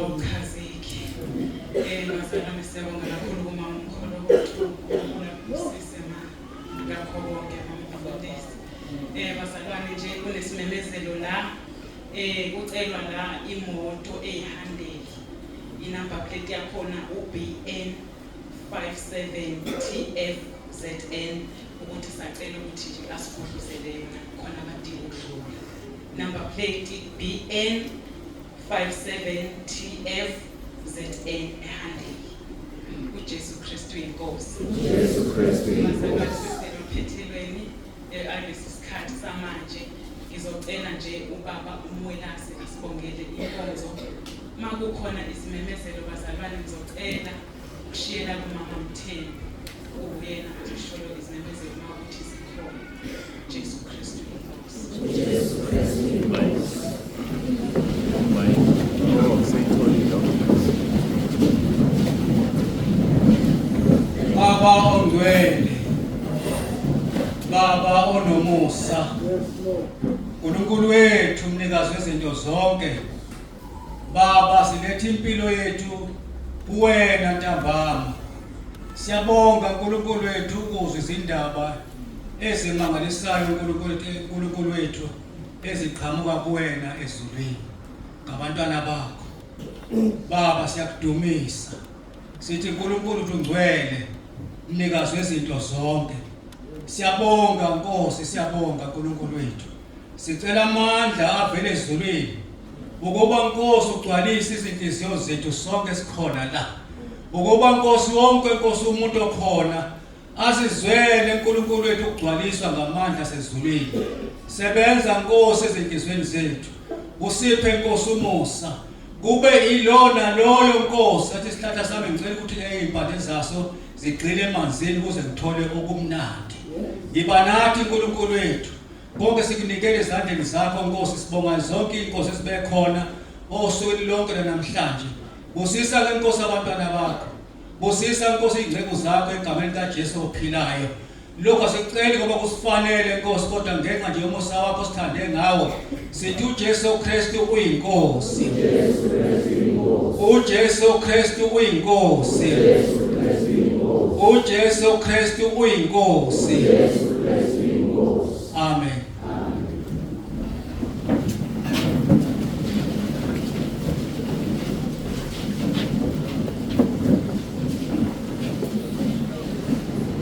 awuchazeki. Bazalwane siyabonga kakhulu kumama umkholo wethu ukusise ngakho konke mamfundisi. Bazalwane nje kunesimemezelo la kucelwa la imoto eyihandeli. Inumber plate yakhona uBN 57TFZN ukuthi sacela ukuthi nje asikhohlisele yona khona abadinga ukudlula. Number plate BN 57TFZN ehandeli. uJesu Kristu inkosi. Jesu Kristu inkosi. Masephethelweni alesi sikhathi samanje ngizocela nje ubaba uMwelase asibongele inkonzo. Makukhona isimemezelo bazalwane ngizocela ukushiyela kumama Mthembu uyena azisholo izimemezelo ukuthi sikhona. Jesu Kristu inkosi. Jesu Kristu inkosi. Baba ongcwele, Baba onomusa, uNkulunkulu wethu mnikazi wezinto zonke, Baba siletha impilo yethu kuwena ntambama. Siyabonga uNkulunkulu wethu ukuzwa izindaba ezimangalisayo uNkulunkulu wethu eziqhamuka kuwena ezulwini ngabantwana bakho. Baba siyakudumisa. Sithi uNkulunkulu ungcwele, mnikazi wezinto zonke. Siyabonga Nkosi, siyabonga uNkulunkulu wethu. Sicela amandla avele ezulwini ukuba Nkosi ugcwalise izinhliziyo zethu sonke sikhona la. Ukuba Nkosi wonke Nkosi umuntu okhona azizwele uNkulunkulu wethu ukugcwaliswa ngamandla sezulwini. Sebenza Nkosi ezinhlizweni zethu. Usiphe Nkosi umusa. Kube ilona loyo Nkosi athi isihlahla sami ngicela ukuthi ezimpande zaso zigcile emanzini ukuze ngithole okumnandi. Yiba nathi uNkulunkulu wethu. Konke sikunikele ezandleni zakho Nkosi, sibonga zonke inkosi esibekhona osukwini lonke namhlanje. Busisa ke Nkosi abantwana bakho. Busisa Nkosi izingcebo zakho egameni likaJesu ophilayo. Lokho sicela ngoba kusifanele Nkosi, kodwa ngenxa nje yomusa wakho sithande ngawo. Sithi uJesu Kristu uyinkosi. uJesu Kristu uyinkosi. uJesu Kristu uyinkosi.